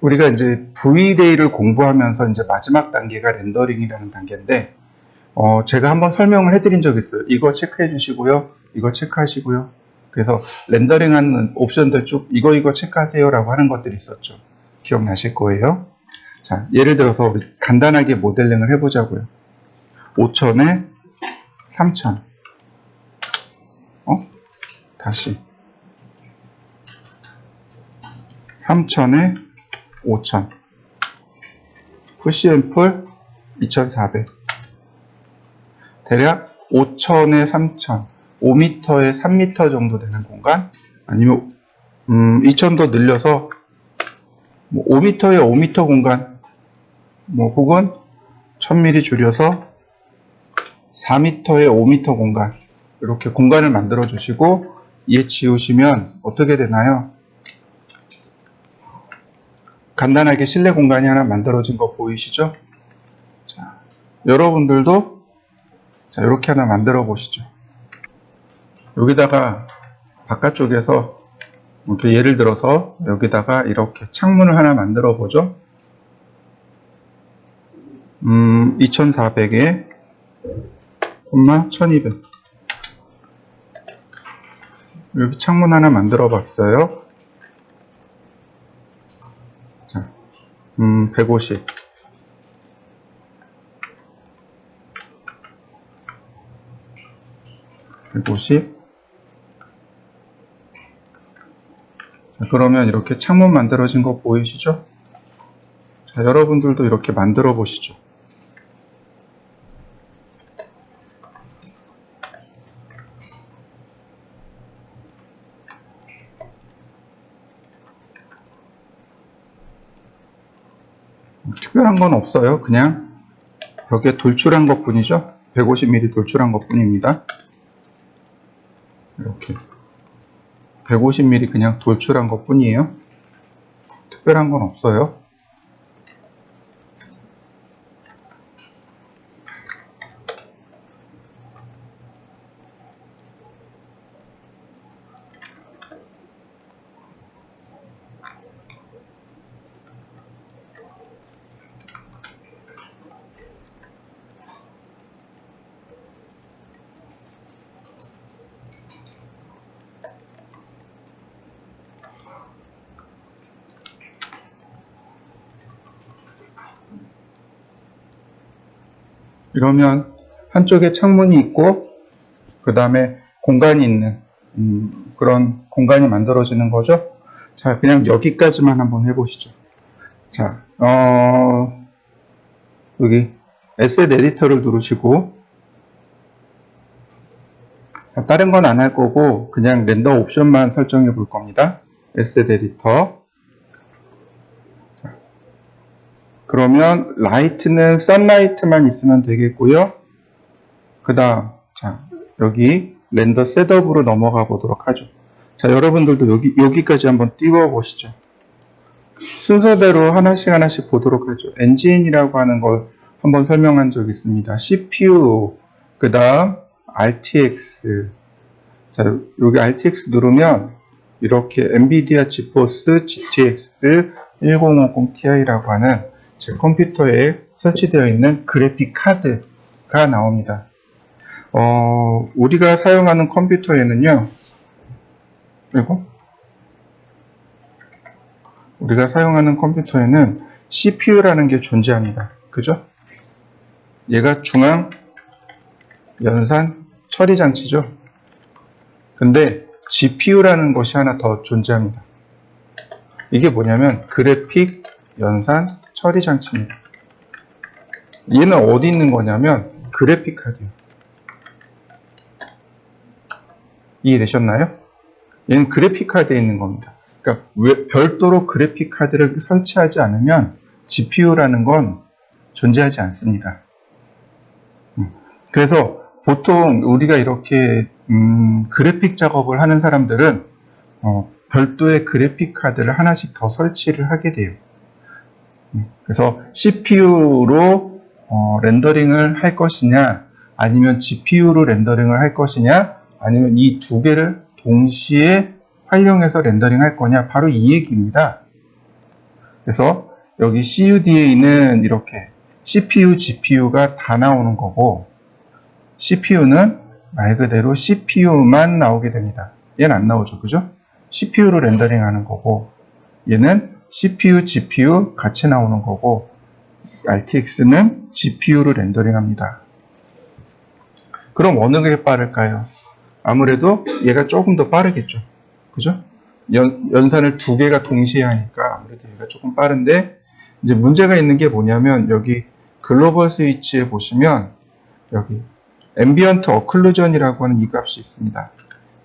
우리가 이제 V-Day를 공부하면서 이제 마지막 단계가 렌더링이라는 단계인데, 제가 한번 설명을 해드린 적이 있어요. 이거 체크해 주시고요. 이거 체크하시고요. 그래서 렌더링하는 옵션들 쭉 이거 체크하세요라고 하는 것들이 있었죠. 기억나실 거예요. 자, 예를 들어서 우리 간단하게 모델링을 해보자고요. 5000에 3000. 다시. 3000에 5000. 푸시앤풀 2400. 대략 5000에 3000. 5m에 3m 정도 되는 공간, 아니면 2000 더 늘려서 5m에 5m 공간, 혹은 1000mm 줄여서 4m에 5m 공간, 이렇게 공간을 만들어 주시고 얘 지우시면 어떻게 되나요? 간단하게 실내 공간이 하나 만들어진 거 보이시죠? 자, 여러분들도 이렇게 하나 만들어 보시죠. 여기다가 바깥쪽에서 이렇게 예를 들어서 여기다가 이렇게 창문을 하나 만들어 보죠. 2400에 1200. 이렇게 창문 하나 만들어 봤어요. 자, 150. 150. 자, 그러면 이렇게 창문 만들어진 거 보이시죠? 자, 여러분들도 이렇게 만들어 보시죠. 특별한 건 없어요. 그냥 벽에 돌출한 것 뿐이죠. 150mm 돌출한 것 뿐입니다. 이렇게 150mm 그냥 돌출한 것 뿐이에요. 특별한 건 없어요. 이러면 한쪽에 창문이 있고 그 다음에 공간이 있는 그런 공간이 만들어지는 거죠. 자, 그냥 여기까지만 한번 해보시죠. 자, 여기 에셋 에디터를 누르시고, 다른 건 안 할 거고 그냥 렌더 옵션만 설정해 볼 겁니다. 에셋 에디터. 그러면 라이트는 선라이트만 있으면 되겠고요. 그 다음 여기 렌더 셋업으로 넘어가 보도록 하죠. 자, 여러분들도 여기까지 한번 띄워 보시죠. 순서대로 하나씩 보도록 하죠. 엔진이라고 하는 걸 한번 설명한 적이 있습니다. CPU, 그 다음 RTX. 자, 여기 RTX 누르면 이렇게 엔비디아 지포스 GTX 1050ti라고 하는 제 컴퓨터에 설치되어 있는 그래픽 카드가 나옵니다. 우리가 사용하는 컴퓨터에는요, 우리가 사용하는 컴퓨터에는 CPU라는 게 존재합니다. 그죠? 얘가 중앙 연산 처리 장치죠. 근데 GPU라는 것이 하나 더 존재합니다. 이게 뭐냐면 그래픽 연산 처리 장치입니다. 얘는 어디 있는 거냐면 그래픽 카드예요. 이해되셨나요? 얘는 그래픽 카드에 있는 겁니다. 그러니까 별도로 그래픽 카드를 설치하지 않으면 GPU라는 건 존재하지 않습니다. 그래서 보통 우리가 이렇게 그래픽 작업을 하는 사람들은 별도의 그래픽 카드를 하나씩 더 설치를 하게 돼요. 그래서 CPU로 렌더링을 할 것이냐, 아니면 GPU로 렌더링을 할 것이냐, 아니면 이 두 개를 동시에 활용해서 렌더링 할 거냐, 바로 이 얘기입니다. 그래서 여기 CUDA는 이렇게 CPU, GPU가 다 나오는 거고, CPU는 말 그대로 CPU만 나오게 됩니다. 얘는 안 나오죠, 그죠? CPU로 렌더링 하는 거고, 얘는 CPU, GPU 같이 나오는 거고, RTX는 GPU로 렌더링 합니다. 그럼 어느 게 빠를까요? 아무래도 얘가 조금 더 빠르겠죠. 그죠? 연산을 두 개가 동시에 하니까 아무래도 얘가 조금 빠른데, 이제 문제가 있는 게 뭐냐면, 여기 글로벌 스위치에 보시면, 여기 앰비언트 어클루전이라고 하는 이 값이 있습니다.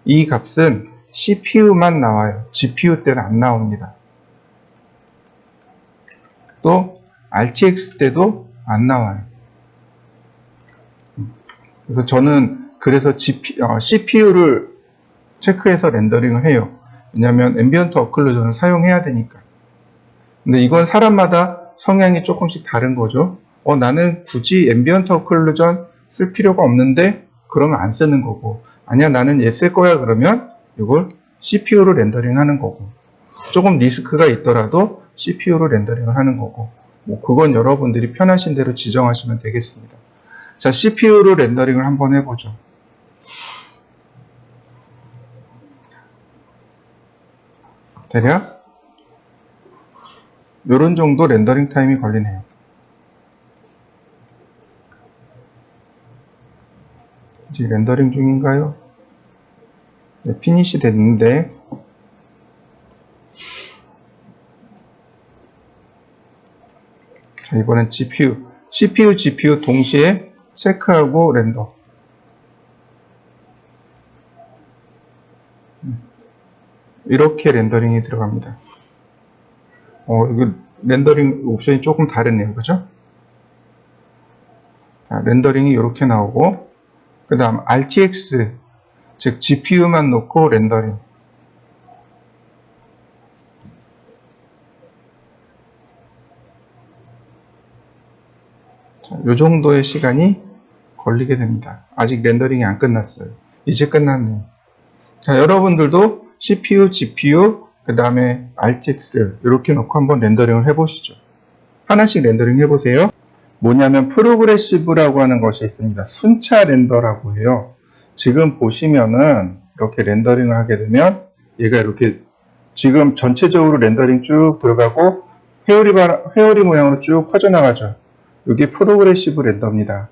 이 값은 CPU만 나와요. GPU 때는 안 나옵니다. 또 RTX 때도 안 나와요. 그래서 저는 CPU를 체크해서 렌더링을 해요. 왜냐하면 앰비언트 어클루전을 사용해야 되니까. 근데 이건 사람마다 성향이 조금씩 다른 거죠. 나는 굳이 앰비언트 어클루전 쓸 필요가 없는데 그러면 안 쓰는 거고, 아니야 나는 얘 쓸 거야 그러면 이걸 CPU로 렌더링 하는 거고, 조금 리스크가 있더라도 CPU로 렌더링을 하는 거고, 뭐 그건 여러분들이 편하신 대로 지정하시면 되겠습니다. 자, CPU로 렌더링을 한번 해보죠. 대략 이런 정도 렌더링 타임이 걸리네요. 이제 렌더링 중인가요? 네, 피니시 됐는데, 자, 이번엔 CPU, GPU 동시에 체크하고 렌더. 이렇게 렌더링이 들어갑니다. 이거 렌더링 옵션이 조금 다르네요. 그죠? 자, 렌더링이 이렇게 나오고, 그 다음 RTX, 즉 GPU만 놓고 렌더링. 이 정도의 시간이 걸리게 됩니다. 아직 렌더링이 안 끝났어요. 이제 끝났네요. 자, 여러분들도 CPU, GPU, 그 다음에 RTX 이렇게 놓고 한번 렌더링을 해보시죠. 하나씩 렌더링 해보세요. 뭐냐면 프로그레시브라고 하는 것이 있습니다. 순차 렌더라고 해요. 지금 보시면은 이렇게 렌더링을 하게 되면 얘가 이렇게 지금 전체적으로 렌더링 쭉 들어가고 회오리 모양으로 쭉 퍼져나가죠. 이게 프로그레시브 렌더입니다.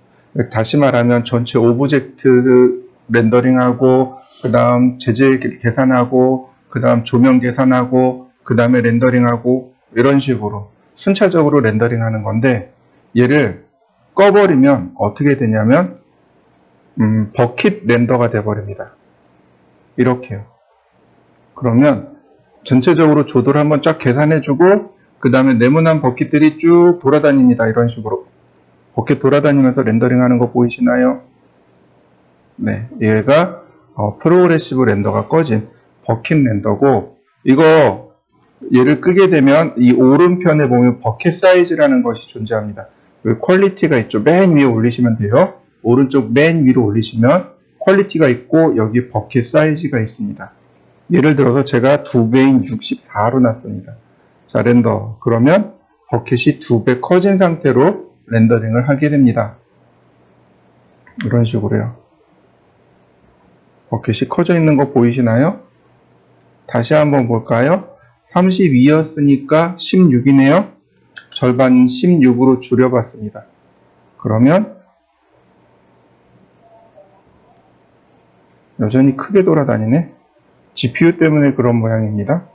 다시 말하면 전체 오브젝트 렌더링하고, 그 다음 재질 계산하고, 그 다음 조명 계산하고, 그 다음에 렌더링하고, 이런 식으로 순차적으로 렌더링하는 건데, 얘를 꺼버리면 어떻게 되냐면 버킷 렌더가 돼버립니다. 이렇게요. 그러면 전체적으로 조도를 한번 쫙 계산해주고, 그 다음에 네모난 버킷들이 쭉 돌아다닙니다. 이런 식으로 버킷 돌아다니면서 렌더링 하는 거 보이시나요? 네, 얘가 프로그레시브 렌더가 꺼진 버킷 렌더고, 이거 얘를 끄게 되면 이 오른편에 보면 버킷 사이즈라는 것이 존재합니다. 그 퀄리티가 있죠. 맨 위에 올리시면 돼요. 오른쪽 맨 위로 올리시면 퀄리티가 있고, 여기 버킷 사이즈가 있습니다. 예를 들어서 제가 2배인 64로 놨습니다. 자, 렌더. 그러면 버킷이 2배 커진 상태로 렌더링을 하게 됩니다. 이런 식으로요. 버킷이 커져 있는 거 보이시나요? 다시 한번 볼까요? 32였으니까 16이네요. 절반 16으로 줄여봤습니다. 그러면 여전히 크게 돌아다니네. GPU 때문에 그런 모양입니다.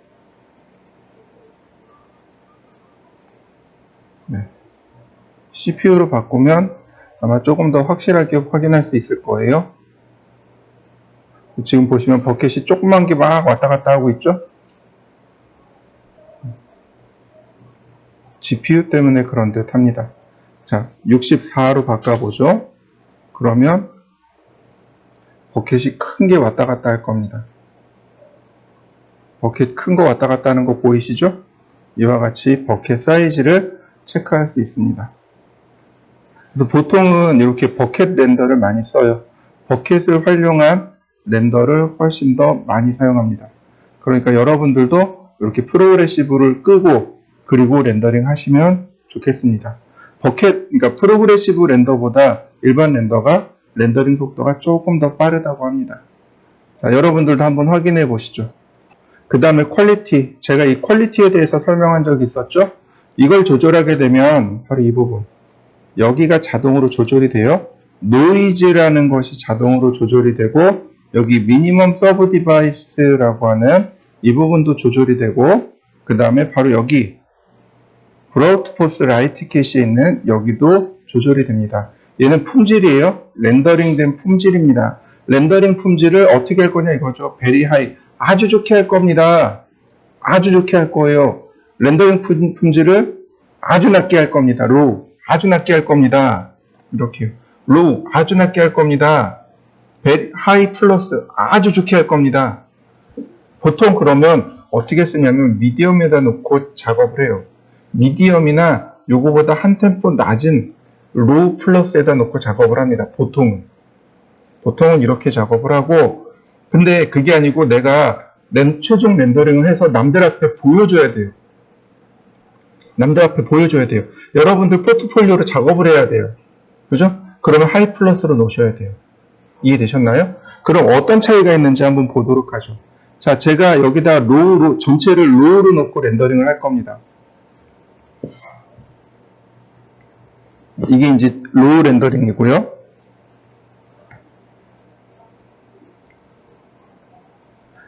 네. CPU로 바꾸면 아마 조금 더 확실하게 확인할 수 있을 거예요. 지금 보시면 버킷이 조그만 게 막 왔다 갔다 하고 있죠? GPU 때문에 그런 듯 합니다. 자, 64로 바꿔보죠. 그러면 버킷이 큰 게 왔다 갔다 할 겁니다. 버킷 큰 거 왔다 갔다 하는 거 보이시죠? 이와 같이 버킷 사이즈를 체크할 수 있습니다. 그래서 보통은 이렇게 버킷 렌더를 많이 써요. 버킷을 활용한 렌더를 훨씬 더 많이 사용합니다. 그러니까 여러분들도 이렇게 프로그레시브를 끄고 그리고 렌더링 하시면 좋겠습니다. 버켓, 그러니까 프로그레시브 렌더보다 일반 렌더가 렌더링 속도가 조금 더 빠르다고 합니다. 자, 여러분들도 한번 확인해 보시죠. 그 다음에 퀄리티, 제가 이 퀄리티에 대해서 설명한 적이 있었죠? 이걸 조절하게 되면 바로 이 부분, 여기가 자동으로 조절이 돼요. 노이즈라는 것이 자동으로 조절이 되고, 여기 미니멈 서브 디바이스라고 하는 이 부분도 조절이 되고, 그 다음에 바로 여기 브라우트 포스 라이트 캣이 있는 여기도 조절이 됩니다. 얘는 품질이에요. 렌더링된 품질입니다. 렌더링 품질을 어떻게 할 거냐 이거죠. 베리 하이, 아주 좋게 할 겁니다. 아주 좋게 할 거예요. 렌더링 품질을 아주 낮게 할 겁니다. 로우, 아주 낮게 할 겁니다. 이렇게요. 로우, 아주 낮게 할 겁니다. 하이 플러스, 아주 좋게 할 겁니다. 보통 그러면 어떻게 쓰냐면 미디엄에다 놓고 작업을 해요. 미디엄이나 요거보다 한 템포 낮은 로우 플러스에다 놓고 작업을 합니다. 보통은 이렇게 작업을 하고, 근데 그게 아니고 내가 최종 렌더링을 해서 남들 앞에 보여줘야 돼요. 남들 앞에 보여줘야 돼요. 여러분들 포트폴리오로 작업을 해야 돼요. 그죠? 그러면 하이 플러스로 놓으셔야 돼요. 이해되셨나요? 그럼 어떤 차이가 있는지 한번 보도록 하죠. 자, 제가 여기다 로우로, 전체를 로우로 놓고 렌더링을 할 겁니다. 이게 이제 로우 렌더링이고요.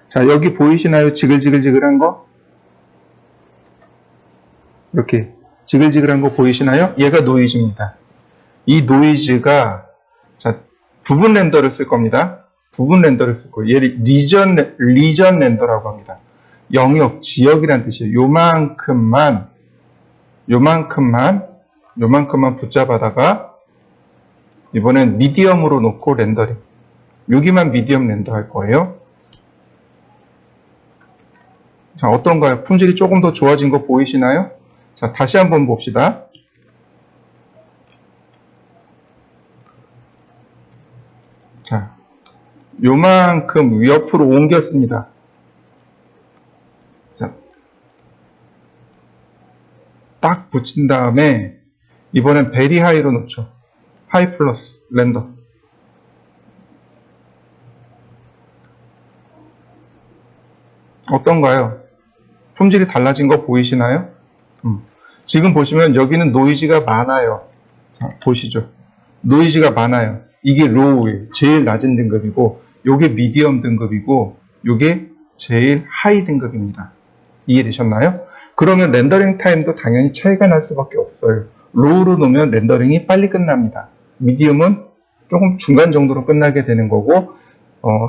자, 여기 보이시나요? 지글지글지글한 거? 이렇게 지글지글한 거 보이시나요? 얘가 노이즈입니다. 이 노이즈가, 자, 부분 렌더를 쓸 겁니다. 부분 렌더를 쓸 거예요. 얘를 리전 렌더라고 합니다. 영역, 지역이란 뜻이에요. 요만큼만 붙잡아다가 이번엔 미디엄으로 놓고 렌더링. 여기만 미디엄 렌더 할 거예요. 자, 어떤가요? 품질이 조금 더 좋아진 거 보이시나요? 자, 다시 한번 봅시다. 자, 요만큼 옆으로 옮겼습니다. 자, 딱 붙인 다음에 이번엔 베리 하이로 놓죠. 하이 플러스 렌더. 어떤가요? 품질이 달라진 거 보이시나요? 지금 보시면 여기는 노이즈가 많아요. 자, 보시죠. 노이즈가 많아요. 이게 로우예요. 제일 낮은 등급이고, 요게 미디엄 등급이고, 요게 제일 하이 등급입니다. 이해되셨나요? 그러면 렌더링 타임도 당연히 차이가 날 수밖에 없어요. 로우로 놓으면 렌더링이 빨리 끝납니다. 미디엄은 조금 중간 정도로 끝나게 되는 거고,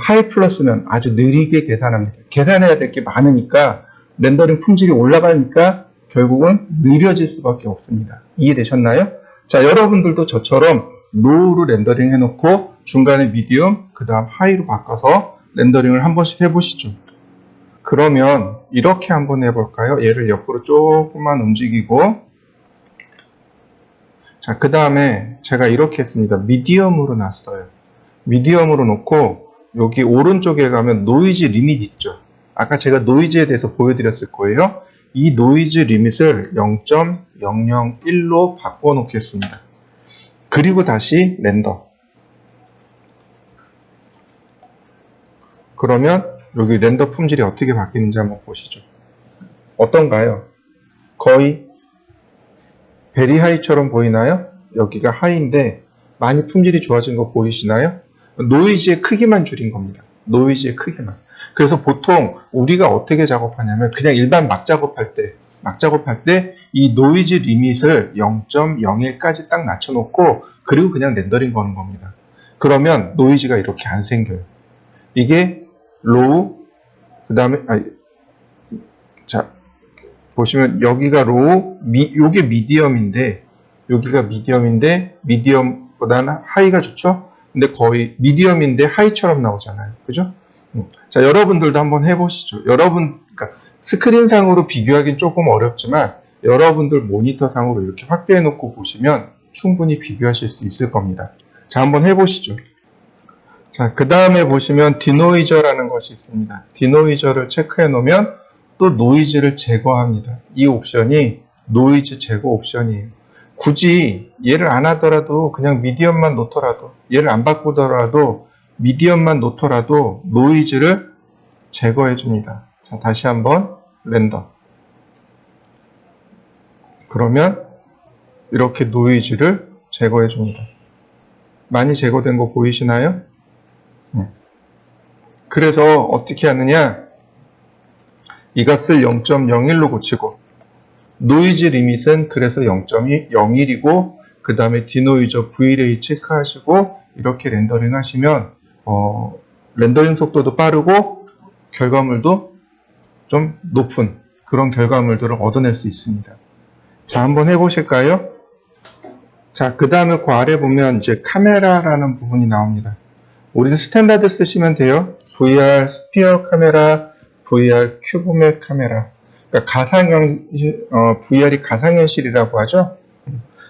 하이 플러스는 아주 느리게 계산합니다. 계산해야 될 게 많으니까 렌더링 품질이 올라가니까 결국은 느려질 수밖에 없습니다. 이해되셨나요? 자, 여러분들도 저처럼 로우로 렌더링 해놓고 중간에 미디엄, 그 다음 하이로 바꿔서 렌더링을 한 번씩 해보시죠. 그러면 이렇게 한번 해볼까요? 얘를 옆으로 조금만 움직이고, 자, 그 다음에 제가 이렇게 했습니다. 미디엄으로 놨어요. 미디엄으로 놓고 여기 오른쪽에 가면 노이즈 리밋 있죠. 아까 제가 노이즈에 대해서 보여드렸을 거예요. 이 노이즈 리밋을 0.001로 바꿔 놓겠습니다. 그리고 다시 렌더. 그러면 여기 렌더 품질이 어떻게 바뀌는지 한번 보시죠. 어떤가요? 거의 베리 하이처럼 보이나요? 여기가 하이인데 많이 품질이 좋아진 거 보이시나요? 노이즈의 크기만 줄인 겁니다. 노이즈의 크기만. 그래서 보통 우리가 어떻게 작업하냐면 그냥 일반 막 작업할 때 이 노이즈 리밋을 0.01까지 딱 낮춰놓고 그리고 그냥 렌더링 거는 겁니다. 그러면 노이즈가 이렇게 안 생겨요. 이게 로우, 그 다음에 자, 보시면 여기가 로우, 요게 미디엄인데 여기가 미디엄인데 미디엄보다는 하이가 좋죠? 근데 거의 미디엄인데 하이처럼 나오잖아요. 그죠? 자, 여러분들도 한번 해보시죠. 그러니까 스크린상으로 비교하기는 조금 어렵지만 여러분들 모니터상으로 이렇게 확대해 놓고 보시면 충분히 비교하실 수 있을 겁니다. 자, 한번 해보시죠. 자, 그 다음에 보시면 디노이저라는 것이 있습니다. 디노이저를 체크해 놓으면 또 노이즈를 제거합니다. 이 옵션이 노이즈 제거 옵션이에요. 굳이 얘를 안 하더라도 그냥 미디엄만 놓더라도 얘를 안 바꾸더라도 미디엄만 놓더라도 노이즈를 제거해 줍니다. 자, 다시 한번 렌더. 그러면 이렇게 노이즈를 제거해 줍니다. 많이 제거된 거 보이시나요? 그래서 어떻게 하느냐? 이 값을 0.01로 고치고 노이즈 리밋은 그래서 0.01이고 그 다음에 디노이저 V레이 체크하시고 이렇게 렌더링 하시면 렌더링 속도도 빠르고 결과물도 좀 높은 그런 결과물들을 얻어낼 수 있습니다. 자, 한번 해보실까요? 자, 그 다음에 그 아래 보면 이제 카메라라는 부분이 나옵니다. 우리는 스탠다드 쓰시면 돼요. VR 스피어 카메라, VR 큐브맵 카메라. 그러니까 VR이 가상현실이라고 하죠.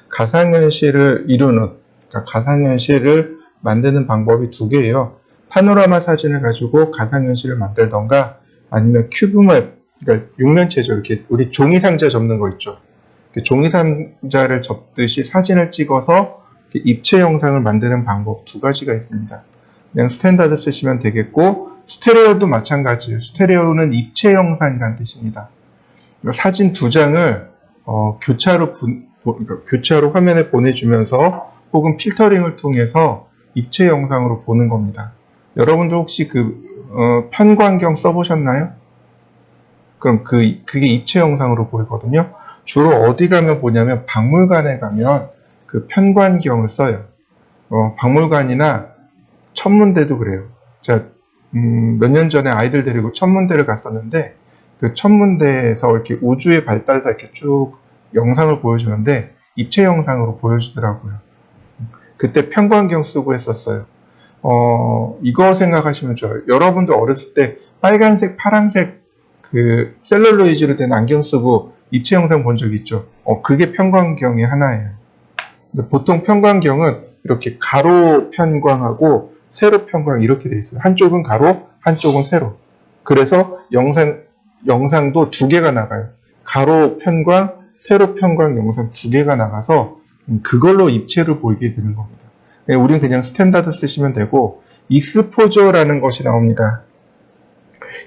가상현실을 이루는, 그러니까 가상현실을 만드는 방법이 두 개예요. 파노라마 사진을 가지고 가상현실을 만들던가 아니면 큐브맵, 그러니까 육면체죠. 이렇게 우리 종이 상자 접는 거 있죠. 종이 상자를 접듯이 사진을 찍어서 입체 영상을 만드는 방법 두 가지가 있습니다. 그냥 스탠다드 쓰시면 되겠고 스테레오도 마찬가지예요. 스테레오는 입체 영상이라는 뜻입니다. 사진 두 장을 교차로 화면에 보내주면서 혹은 필터링을 통해서 입체 영상으로 보는 겁니다. 여러분들 혹시 편광경 써보셨나요? 그럼 그게 입체 영상으로 보이거든요. 주로 어디 가면 보냐면 박물관에 가면 그 편광경을 써요. 박물관이나 천문대도 그래요. 제가 몇 년 전에 아이들 데리고 천문대를 갔었는데 그 천문대에서 이렇게 우주의 발달사 이렇게 쭉 영상을 보여주는데 입체 영상으로 보여주더라고요. 그때 편광경 쓰고 했었어요. 이거 생각하시면 좋아요. 여러분들 어렸을 때 빨간색, 파란색 그 셀룰로이드로 된 안경 쓰고 입체 영상 본 적 있죠? 그게 편광경의 하나예요. 근데 보통 편광경은 이렇게 가로 편광하고 세로 편광 이렇게 돼 있어요. 한쪽은 가로, 한쪽은 세로. 그래서 영상도 두 개가 나가요. 가로 편광, 세로 편광 영상 두 개가 나가서 그걸로 입체를 보이게 되는 겁니다. 우리는 그냥 스탠다드 쓰시면 되고 익스포저라는 것이 나옵니다.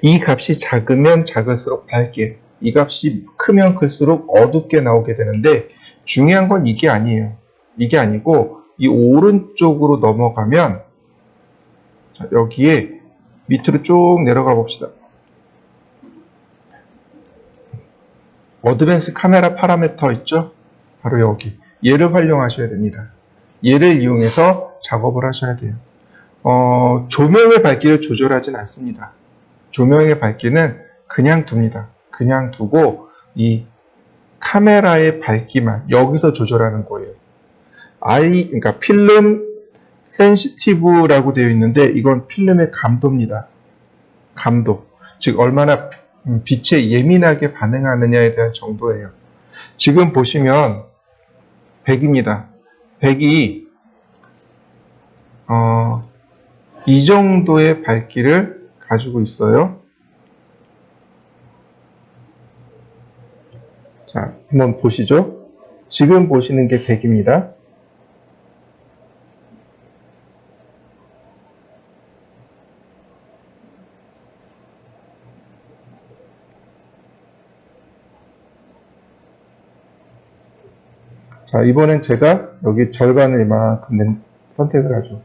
이 값이 작으면 작을수록 밝게, 이 값이 크면 클수록 어둡게 나오게 되는데 중요한 건 이게 아니에요. 이게 아니고 이 오른쪽으로 넘어가면 자, 여기에 밑으로 쭉 내려가 봅시다. 어드밴스 카메라 파라미터 있죠? 바로 여기. 얘를 활용하셔야 됩니다. 얘를 이용해서 작업을 하셔야 돼요. 조명의 밝기를 조절하진 않습니다. 조명의 밝기는 그냥 둡니다. 그냥 두고 이 카메라의 밝기만 여기서 조절하는 거예요. 그러니까 필름 센시티브라고 되어 있는데 이건 필름의 감도입니다. 감도. 즉 얼마나 빛에 예민하게 반응하느냐에 대한 정도예요. 지금 보시면 100입니다. 100이 이 정도의 밝기를 가지고 있어요. 자, 한번 보시죠. 지금 보시는 게 100입니다. 자, 이번엔 제가 여기 절반을 이만큼 선택을 하죠.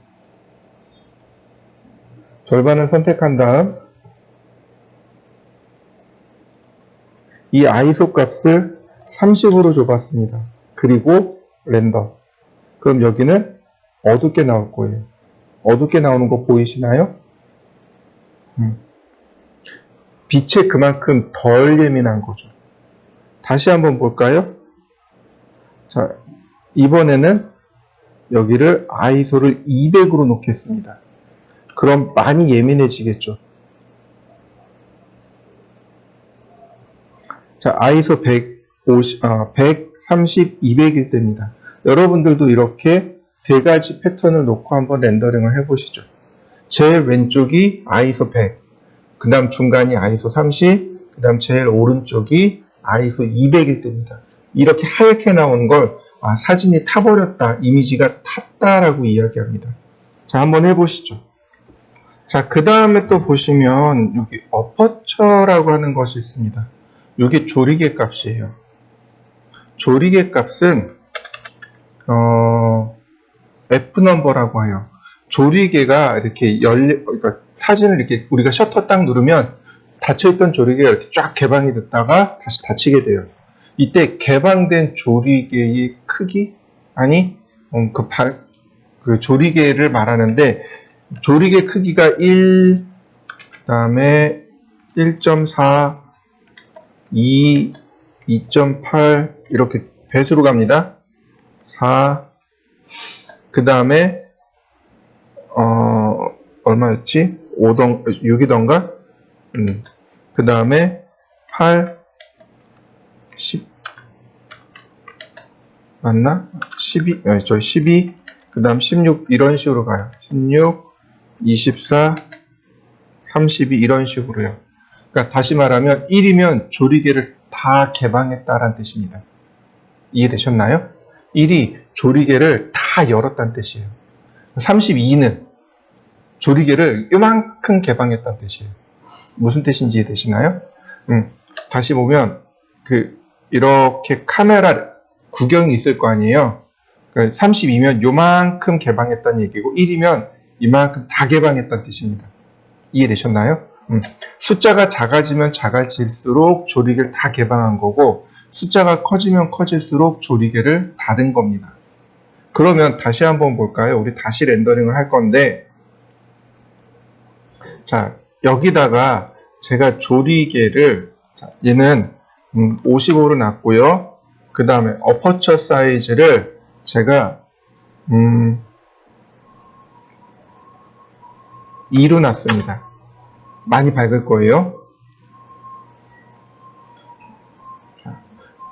절반을 선택한 다음 이 ISO 값을 30으로 줘봤습니다. 그리고 렌더. 그럼 여기는 어둡게 나올 거예요. 어둡게 나오는 거 보이시나요? 빛에 그만큼 덜 예민한 거죠. 다시 한번 볼까요? 자, 이번에는 여기를 ISO를 200으로 놓겠습니다. 그럼 많이 예민해지겠죠. 자, ISO 130, 200일 때입니다. 여러분들도 이렇게 세 가지 패턴을 놓고 한번 렌더링을 해보시죠. 제일 왼쪽이 ISO 100, 그 다음 중간이 ISO 30, 그 다음 제일 오른쪽이 ISO 200일 때입니다. 이렇게 하얗게 나오는 걸 사진이 타버렸다, 이미지가 탔다라고 이야기합니다. 자, 한번 해보시죠. 자, 그 다음에 또 보시면 여기 어퍼처라고 하는 것이 있습니다. 이게 조리개 값이에요. 조리개 값은 F넘버라고 해요. 조리개가 이렇게 그러니까 사진을 이렇게 우리가 셔터 딱 누르면 닫혀있던 조리개가 이렇게 쫙 개방이 됐다가 다시 닫히게 돼요. 이때 개방된 조리개의 크기? 아니, 그 조리개를 말하는데, 조리개 크기가 1, 그 다음에 1.4, 2, 2.8 이렇게 배수로 갑니다. 4, 그 다음에 얼마였지? 6이던가? 그 다음에 8, 10 맞나? 12, 저희 12, 그 다음 16 이런 식으로 가요. 16, 24, 32 이런 식으로요. 그러니까 다시 말하면 1이면 조리개를 다 개방했다라는 뜻입니다. 이해되셨나요? 1이 조리개를 다 열었다는 뜻이에요. 32는 조리개를 요만큼 개방했다는 뜻이에요. 무슨 뜻인지 이해되시나요? 다시 보면 이렇게 카메라 구경이 있을 거 아니에요. 32면 요만큼 개방했다는 얘기고 1이면 이만큼 다 개방했다는 뜻입니다. 이해되셨나요? 숫자가 작아지면 작아질수록 조리개를 다 개방한 거고 숫자가 커지면 커질수록 조리개를 닫은 겁니다. 그러면 다시 한번 볼까요? 우리 다시 렌더링을 할 건데, 자, 여기다가 제가 조리개를, 얘는 55로 놨고요. 그 다음에 어퍼처 사이즈를 제가 2로 놨습니다. 많이 밝을 거예요.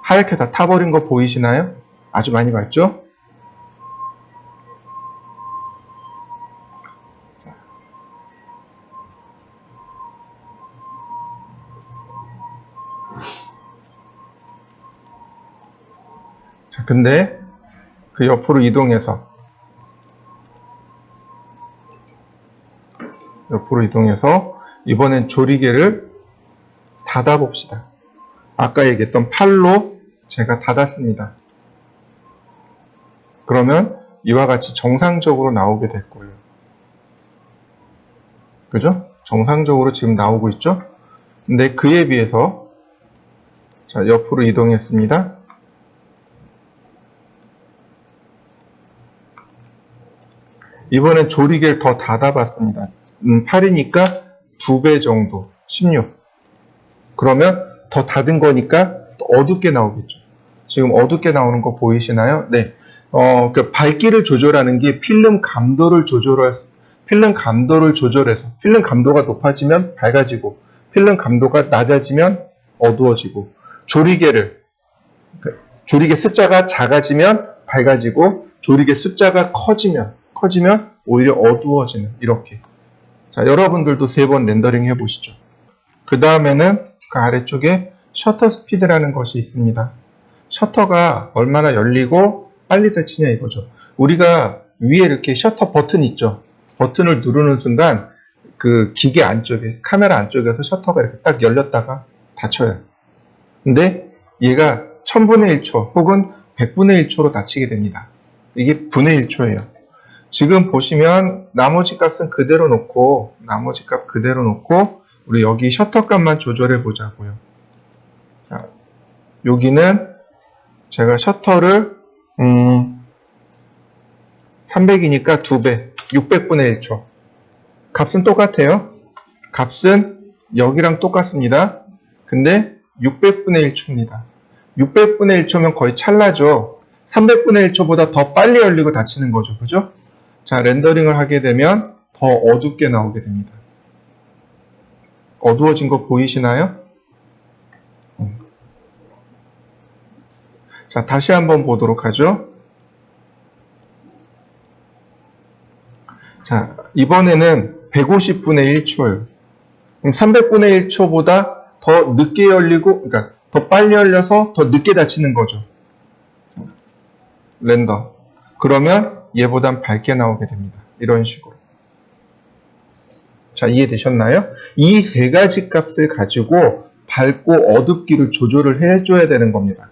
하얗게 다 타버린 거 보이시나요? 아주 많이 밝죠? 자, 근데 그 옆으로 이동해서 이번엔 조리개를 닫아 봅시다. 아까 얘기했던 8로 제가 닫았습니다. 그러면 이와 같이 정상적으로 나오게 될 거예요. 그죠? 정상적으로 지금 나오고 있죠? 근데 그에 비해서 자, 옆으로 이동했습니다. 이번엔 조리개를 더 닫아봤습니다. 8이니까 2배 정도, 16. 그러면 더 닫은 거니까 또 어둡게 나오겠죠. 지금 어둡게 나오는 거 보이시나요? 네. 그 밝기를 조절하는 게 필름 감도를 조절해서 필름 감도가 높아지면 밝아지고 필름 감도가 낮아지면 어두워지고 조리개 숫자가 작아지면 밝아지고 조리개 숫자가 커지면 오히려 어두워지는 이렇게. 자, 여러분들도 3번 렌더링 해보시죠. 그 다음에는 그 아래쪽에 셔터 스피드라는 것이 있습니다. 셔터가 얼마나 열리고 빨리 닫히냐 이거죠. 우리가 위에 이렇게 셔터 버튼 있죠. 버튼을 누르는 순간 그 기계 안쪽에, 카메라 안쪽에서 셔터가 이렇게 딱 열렸다가 닫혀요. 근데 얘가 1000분의 1초 혹은 100분의 1초로 닫히게 됩니다. 이게 분의 1초예요. 지금 보시면 나머지 값은 그대로 놓고 우리 여기 셔터 값만 조절해 보자고요. 자, 여기는 제가 셔터를 300이니까 2배, 600분의 1초. 값은 똑같아요. 값은 여기랑 똑같습니다. 근데 600분의 1초입니다. 600분의 1초면 거의 찰나죠. 300분의 1초보다 더 빨리 열리고 닫히는 거죠. 그죠? 자, 렌더링을 하게 되면 더 어둡게 나오게 됩니다. 어두워진 거 보이시나요? 자, 다시 한번 보도록 하죠. 자, 이번에는 150분의 1초예요. 그럼 300분의 1초보다 더 늦게 열리고, 그러니까 더 빨리 열려서 더 늦게 닫히는 거죠. 렌더. 그러면 얘보단 밝게 나오게 됩니다. 이런 식으로. 자, 이해되셨나요? 이 세 가지 값을 가지고 밝고 어둡기를 조절을 해줘야 되는 겁니다.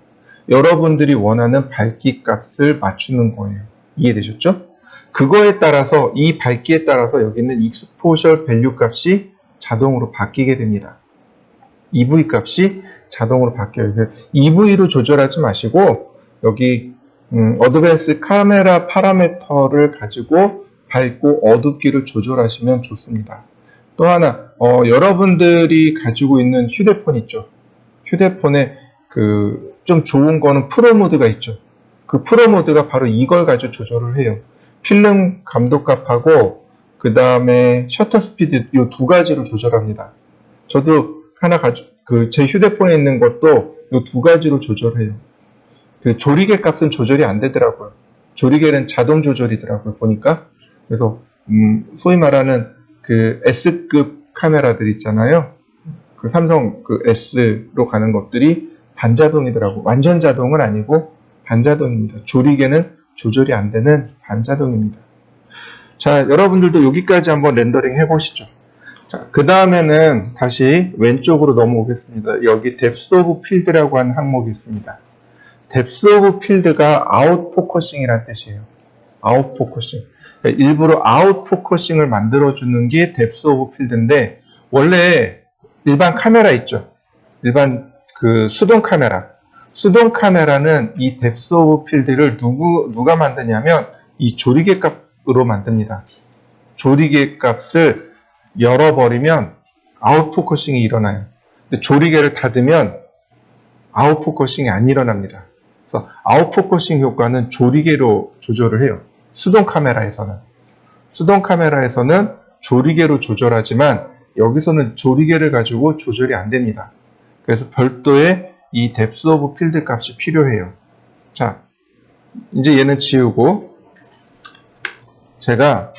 여러분들이 원하는 밝기 값을 맞추는 거예요. 이해되셨죠? 그거에 따라서, 이 밝기에 따라서 여기 있는 exposure value 값이 자동으로 바뀌게 됩니다. EV 값이 자동으로 바뀌어요. EV로 조절하지 마시고 여기 어드밴스 카메라 파라미터를 가지고 밝고 어둡기를 조절하시면 좋습니다. 또 하나, 여러분들이 가지고 있는 휴대폰 있죠. 휴대폰에 좀 좋은 거는 프로 모드가 있죠. 그 프로 모드가 바로 이걸 가지고 조절을 해요. 필름 감독값하고 그 다음에 셔터 스피드 이 두 가지로 조절합니다. 저도 하나 제 휴대폰에 있는 것도 이 두 가지로 조절해요. 그 조리개 값은 조절이 안 되더라고요. 조리개는 자동 조절이더라고요. 보니까. 그래서 소위 말하는 그 S급 카메라들 있잖아요. 그 삼성 그 S로 가는 것들이 반자동이더라고. 완전 자동은 아니고 반자동입니다. 조리개는 조절이 안 되는 반자동입니다. 자, 여러분들도 여기까지 한번 렌더링 해보시죠. 자, 그 다음에는 다시 왼쪽으로 넘어오겠습니다. 여기 Depth of Field라고 하는 항목이 있습니다. Depth of Field가 Out Focusing이라는 뜻이에요. Out Focusing. 일부러 Out Focusing을 만들어주는 게 Depth of Field인데, 원래 일반 카메라 있죠. 일반 그 수동 카메라. 수동 카메라는 이 Depth of Field를 누가 만드냐면 이 조리개 값으로 만듭니다. 조리개 값을 열어버리면 아웃포커싱이 일어나요. 근데 조리개를 닫으면 아웃포커싱이 안 일어납니다. 그래서 아웃포커싱 효과는 조리개로 조절을 해요. 수동 카메라에서는. 수동 카메라에서는 조리개로 조절하지만 여기서는 조리개를 가지고 조절이 안 됩니다. 그래서 별도의 이 Depth of Field 값이 필요해요. 자, 이제 얘는 지우고 제가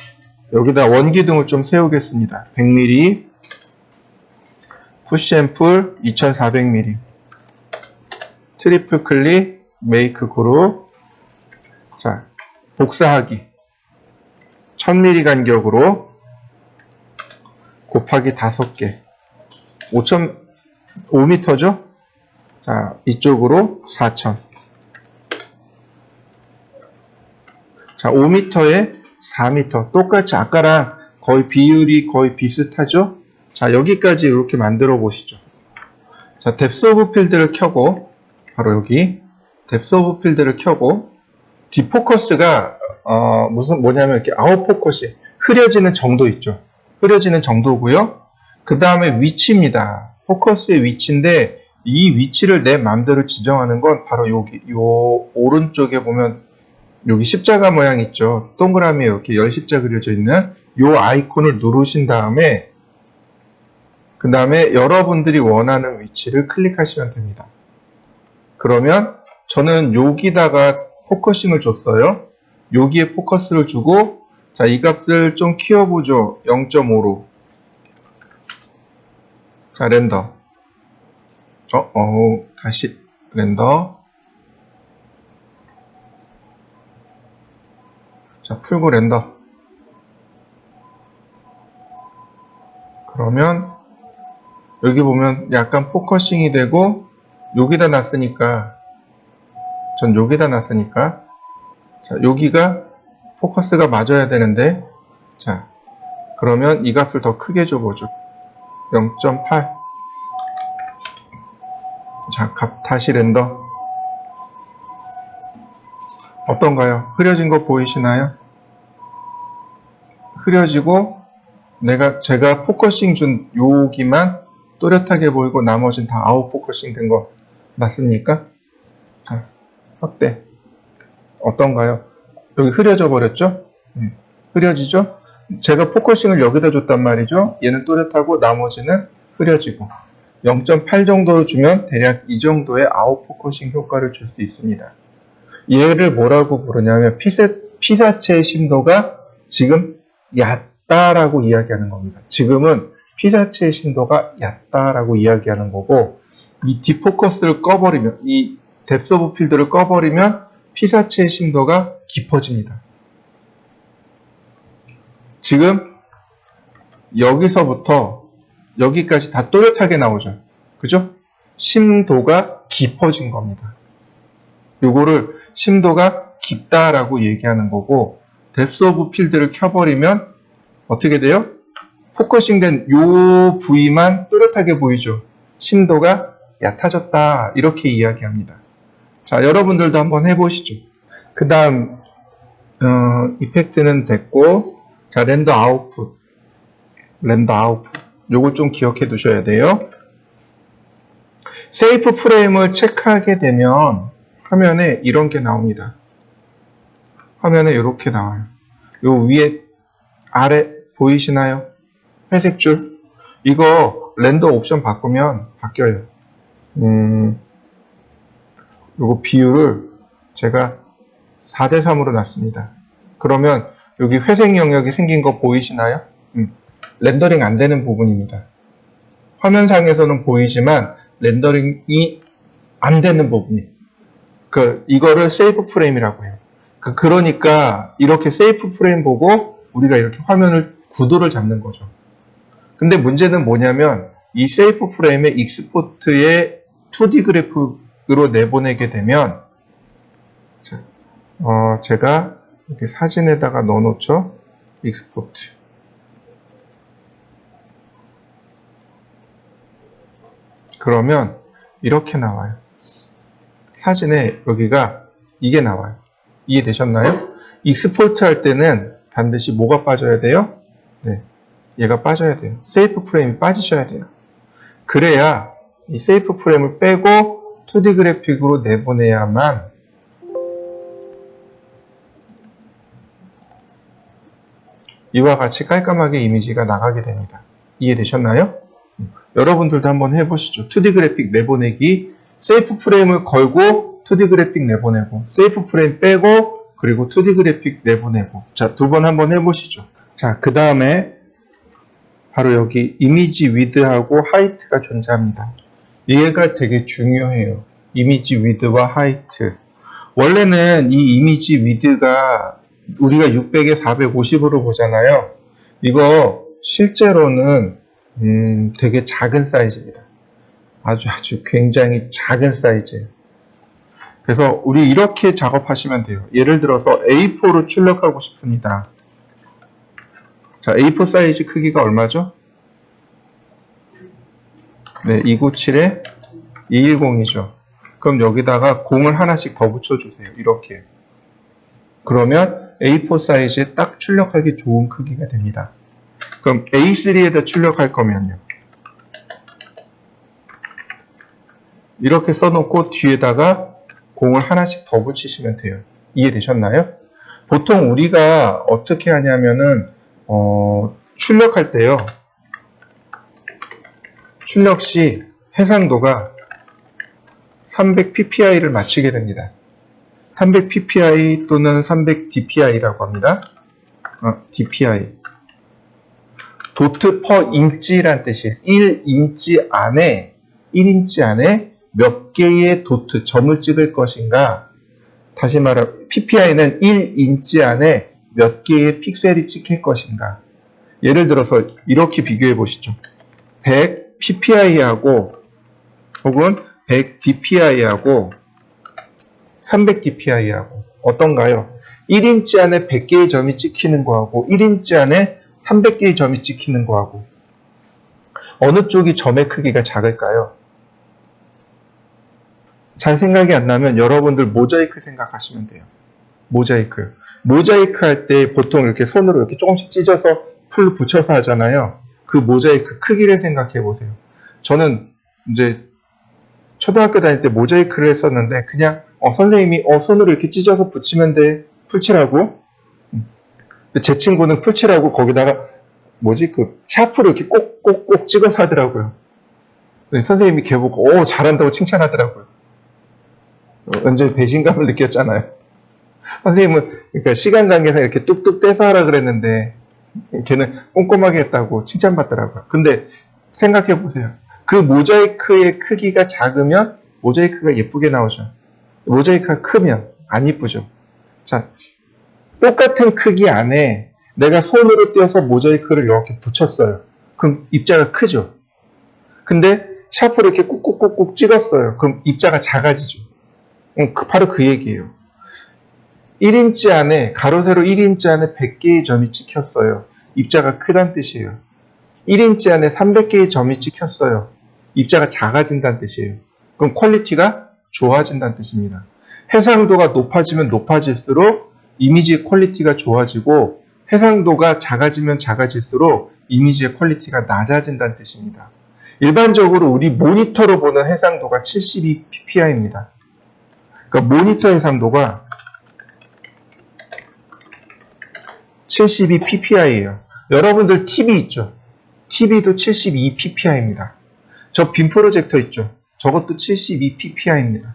여기다 원기둥을 좀 세우겠습니다. 100mm, 푸시 앤 풀 2400mm, 트리플 클릭, 메이크 그룹. 자, 복사하기 1000mm 간격으로 곱하기 5개 5m죠? 자, 이쪽으로 4000. 자, 5m에 4m. 똑같이 아까랑 거의 비율이 거의 비슷하죠? 자, 여기까지 이렇게 만들어 보시죠. 자, Depth of Field를 켜고, 바로 여기, Depth of Field를 켜고, 디포커스가, 뭐냐면 이렇게 아웃포커싱, 흐려지는 정도 있죠. 흐려지는 정도고요. 그 다음에 위치입니다. 포커스의 위치인데, 이 위치를 내 마음대로 지정하는 건 바로 여기, 요 오른쪽에 보면 여기 십자가 모양 있죠. 동그라미에 이렇게 열십자 그려져 있는 요 아이콘을 누르신 다음에 그 다음에 여러분들이 원하는 위치를 클릭하시면 됩니다. 그러면 저는 여기다가 포커싱을 줬어요. 여기에 포커스를 주고 자, 이 값을 좀 키워보죠. 0.5로. 자, 렌더. 다시 렌더. 자, 풀고 렌더. 그러면 여기 보면 약간 포커싱이 되고 여기다 놨으니까 전 여기다 놨으니까 자, 여기가 포커스가 맞아야 되는데 자, 그러면 이 값을 더 크게 줘보죠. 0.8. 자, 값 다시 렌더. 어떤가요? 흐려진 거 보이시나요? 흐려지고 제가 포커싱 준 여기만 또렷하게 보이고 나머지는 다 아웃 포커싱 된 거 맞습니까? 자, 확대. 어떤가요? 여기 흐려져 버렸죠? 흐려지죠? 제가 포커싱을 여기다 줬단 말이죠. 얘는 또렷하고 나머지는 흐려지고 0.8 정도로 주면 대략 이 정도의 아웃 포커싱 효과를 줄 수 있습니다. 얘를 뭐라고 부르냐면 피사체의 심도가 지금 얕다라고 이야기하는 겁니다. 지금은 피사체의 심도가 얕다라고 이야기하는 거고, 이 디포커스를 꺼버리면, 이 뎁스 오브 필드를 꺼버리면 피사체의 심도가 깊어집니다. 지금 여기서부터 여기까지 다 또렷하게 나오죠. 그죠? 심도가 깊어진 겁니다. 요거를 심도가 깊다라고 얘기하는 거고, 뎁스 오브 필드를 켜버리면 어떻게 돼요? 포커싱된 요 부위만 또렷하게 보이죠. 심도가 얕아졌다, 이렇게 이야기합니다. 자, 여러분들도 한번 해보시죠. 그 다음 이펙트는 됐고, 자, 렌더 아웃풋 요거 좀 기억해 두셔야 돼요. 세이프 프레임을 체크하게 되면 화면에 이런 게 나옵니다. 화면에 이렇게 나와요. 요 위에 아래 보이시나요? 회색 줄. 이거 렌더 옵션 바꾸면 바뀌어요. 요거 비율을 제가 4:3으로 놨습니다. 그러면 여기 회색 영역이 생긴 거 보이시나요? 렌더링 안 되는 부분입니다. 화면상에서는 보이지만 렌더링이 안 되는 부분이. 이거를 세이프 프레임이라고 해요. 그러니까 이렇게 세이프 프레임 보고 우리가 이렇게 화면을 구도를 잡는 거죠. 근데 문제는 뭐냐면 이 세이프 프레임의 익스포트에 2D 그래픽으로 내보내게 되면 제가 이렇게 사진에다가 넣어놓죠. 익스포트. 그러면 이렇게 나와요. 사진에 여기가 이게 나와요. 이해되셨나요? 익스포트 할 때는 반드시 뭐가 빠져야 돼요? 네, 얘가 빠져야 돼요. 세이프 프레임이 빠지셔야 돼요. 그래야 이 세이프 프레임을 빼고 2D 그래픽으로 내보내야만 이와 같이 깔끔하게 이미지가 나가게 됩니다. 이해되셨나요? 여러분들도 한번 해보시죠. 2D 그래픽 내보내기, 세이프 프레임을 걸고 2D 그래픽 내보내고, 세이프 프레임 빼고, 그리고 2D 그래픽 내보내고. 자, 2번 한번 해보시죠. 자, 그 다음에 바로 여기 이미지 위드하고 하이트가 존재합니다. 얘가 되게 중요해요. 이미지 위드와 하이트. 원래는 이 이미지 위드가 우리가 600에 450으로 보잖아요. 이거 실제로는 되게 작은 사이즈입니다. 아주 굉장히 작은 사이즈예요. 그래서 우리 이렇게 작업하시면 돼요. 예를 들어서 A4로 출력하고 싶습니다. 자, A4 사이즈 크기가 얼마죠? 네, 297에 210이죠. 그럼 여기다가 공을 하나씩 더 붙여주세요. 이렇게. 그러면 A4 사이즈에 딱 출력하기 좋은 크기가 됩니다. 그럼 A3에다 출력할 거면요. 이렇게 써놓고 뒤에다가 공을 하나씩 더 붙이시면 돼요. 이해되셨나요? 보통 우리가 어떻게 하냐면은 출력할 때요. 출력 시 해상도가 300ppi를 맞추게 됩니다. 300ppi 또는 300dpi라고 합니다. dpi. 도트 퍼 인치란 뜻이에요. 1인치 안에 몇 개의 도트, 점을 찍을 것인가. 다시 말해, ppi는 1인치 안에 몇 개의 픽셀이 찍힐 것인가. 예를 들어서 이렇게 비교해 보시죠. 100 ppi하고 혹은 100 dpi하고 300 dpi하고 어떤가요? 1인치 안에 100개의 점이 찍히는 거하고 1인치 안에 300개의 점이 찍히는 거하고 어느 쪽이 점의 크기가 작을까요? 잘 생각이 안 나면 여러분들 모자이크 생각하시면 돼요. 모자이크 할 때 보통 이렇게 손으로 이렇게 조금씩 찢어서 풀 붙여서 하잖아요. 그 모자이크 크기를 생각해 보세요. 저는 이제 초등학교 다닐 때 모자이크를 했었는데 그냥 선생님이 손으로 이렇게 찢어서 붙이면 돼, 풀칠하고. 제 친구는 풀칠하고 거기다가 샤프로 이렇게 꼭꼭꼭 찍어서 하더라고요. 선생님이 걔 보고 잘한다고 칭찬하더라고요. 완전 배신감을 느꼈잖아요. 선생님은 그러니까 시간 관계상 이렇게 뚝뚝 떼서 하라 그랬는데 걔는 꼼꼼하게 했다고 칭찬받더라고요. 근데 생각해 보세요. 그 모자이크의 크기가 작으면 모자이크가 예쁘게 나오죠. 모자이크가 크면 안 예쁘죠. 자, 똑같은 크기 안에 내가 손으로 띄어서 모자이크를 이렇게 붙였어요. 그럼 입자가 크죠. 근데 샤프로 이렇게 꾹꾹꾹꾹 찍었어요. 그럼 입자가 작아지죠. 바로 그 얘기예요. 1인치 안에, 가로 세로 1인치 안에 100개의 점이 찍혔어요. 입자가 크다는 뜻이에요. 1인치 안에 300개의 점이 찍혔어요. 입자가 작아진다는 뜻이에요. 그럼 퀄리티가 좋아진다는 뜻입니다. 해상도가 높아지면 높아질수록 이미지의 퀄리티가 좋아지고, 해상도가 작아지면 작아질수록 이미지의 퀄리티가 낮아진다는 뜻입니다. 일반적으로 우리 모니터로 보는 해상도가 72ppi입니다. 그러니까 모니터 해상도가 72ppi예요. 여러분들 TV 있죠? TV도 72ppi입니다. 저 빔 프로젝터 있죠? 저것도 72ppi입니다.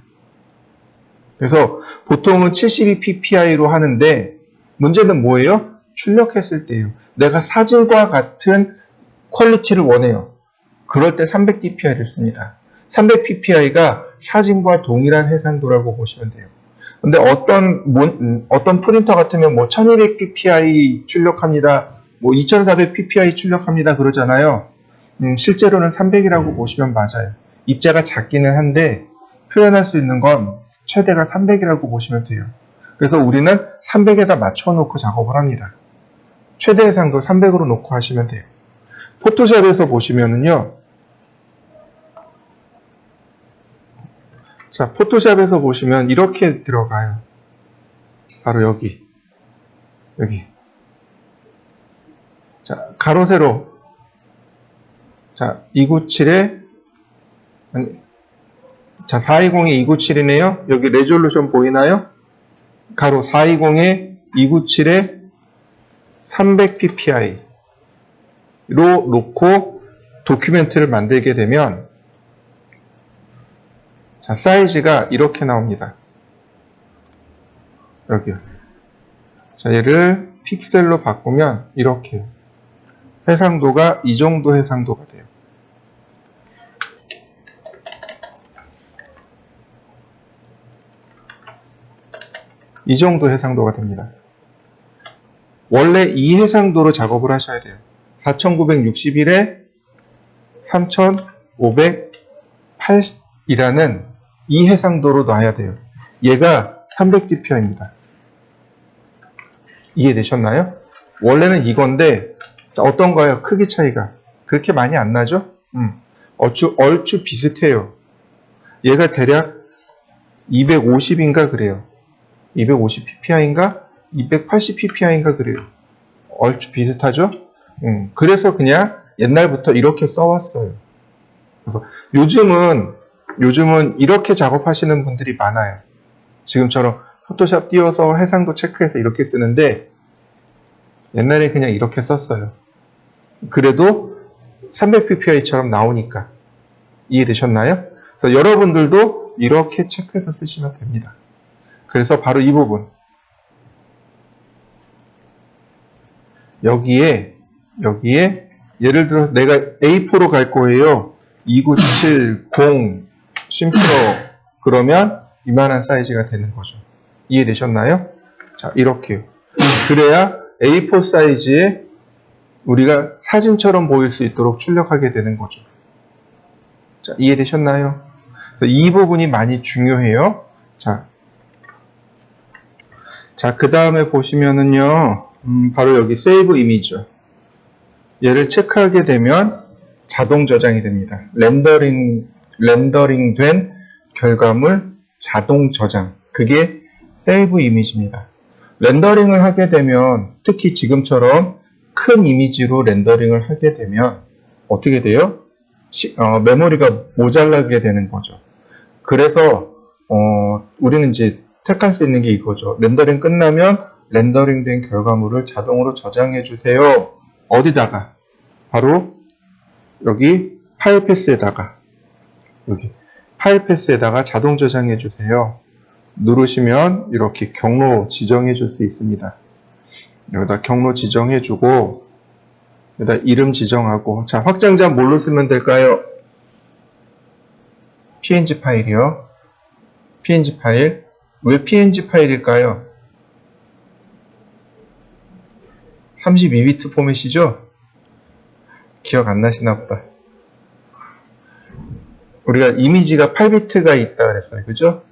그래서 보통은 72ppi로 하는데 문제는 뭐예요? 출력했을 때예요. 내가 사진과 같은 퀄리티를 원해요. 그럴 때 300dpi를 씁니다. 300ppi가 사진과 동일한 해상도라고 보시면 돼요. 근데 어떤 프린터 같으면 뭐 1200ppi 출력합니다. 뭐 2400ppi 출력합니다. 그러잖아요. 실제로는 300이라고 보시면 맞아요. 입자가 작기는 한데 표현할 수 있는 건 최대가 300이라고 보시면 돼요. 그래서 우리는 300에다 맞춰놓고 작업을 합니다. 최대 해상도 300으로 놓고 하시면 돼요. 포토샵에서 보시면은요. 자, 포토샵에서 보시면 이렇게 들어가요. 바로 여기. 자, 가로 세로. 자, 297에 자, 420에 297이네요. 여기 레졸루션 보이나요? 가로 420에 297에 300ppi로 놓고 도큐멘트를 만들게 되면 자, 사이즈가 이렇게 나옵니다. 여기요. 자, 얘를 픽셀로 바꾸면 이렇게 해상도가 이 정도 해상도가 돼요. 이 정도 해상도가 됩니다. 원래 이 해상도로 작업을 하셔야 돼요. 4961에 3508이라는 이 해상도로 놔야 돼요. 얘가 300dpi입니다. 이해되셨나요? 원래는 이건데 어떤가요? 크기 차이가 그렇게 많이 안 나죠? 얼추 비슷해요. 얘가 대략 250인가 그래요. 250ppi인가 280ppi인가 그래요. 얼추 비슷하죠? 그래서 그냥 옛날부터 이렇게 써왔어요. 그래서 요즘은 이렇게 작업하시는 분들이 많아요. 지금처럼 포토샵 띄워서 해상도 체크해서 이렇게 쓰는데 옛날에 그냥 이렇게 썼어요. 그래도 300ppi처럼 나오니까. 이해되셨나요? 그래서 여러분들도 이렇게 체크해서 쓰시면 됩니다. 그래서 바로 이 부분. 여기에 예를 들어 내가 A4로 갈 거예요. 2970 심프로 그러면 이만한 사이즈가 되는 거죠. 이해되셨나요? 자, 이렇게요. 그래야 A4 사이즈에 우리가 사진처럼 보일 수 있도록 출력하게 되는 거죠. 자, 이해되셨나요? 그래서 이 부분이 많이 중요해요. 자, 그 다음에 보시면은요, 바로 여기 세이브 이미지요. 얘를 체크하게 되면 자동 저장이 됩니다. 렌더링 된 결과물 자동 저장. 그게 세이브 이미지입니다. 렌더링을 하게 되면, 특히 지금처럼 큰 이미지로 렌더링을 하게 되면 어떻게 돼요? 메모리가 모자라게 되는 거죠. 그래서 우리는 이제 택할 수 있는 게 이거죠. 렌더링 끝나면 렌더링 된 결과물을 자동으로 저장해 주세요. 어디다가? 바로 여기 파일 패스에다가 자동 저장해 주세요. 누르시면 이렇게 경로 지정해 줄 수 있습니다. 여기다 경로 지정해 주고 여기다 이름 지정하고, 자, 확장자 뭘로 쓰면 될까요? png 파일이요. png 파일. 왜 png 파일일까요? 32비트 포맷이죠? 기억 안 나시나 보다. 우리가 이미지가 8비트가 있다 그랬어요. 그죠?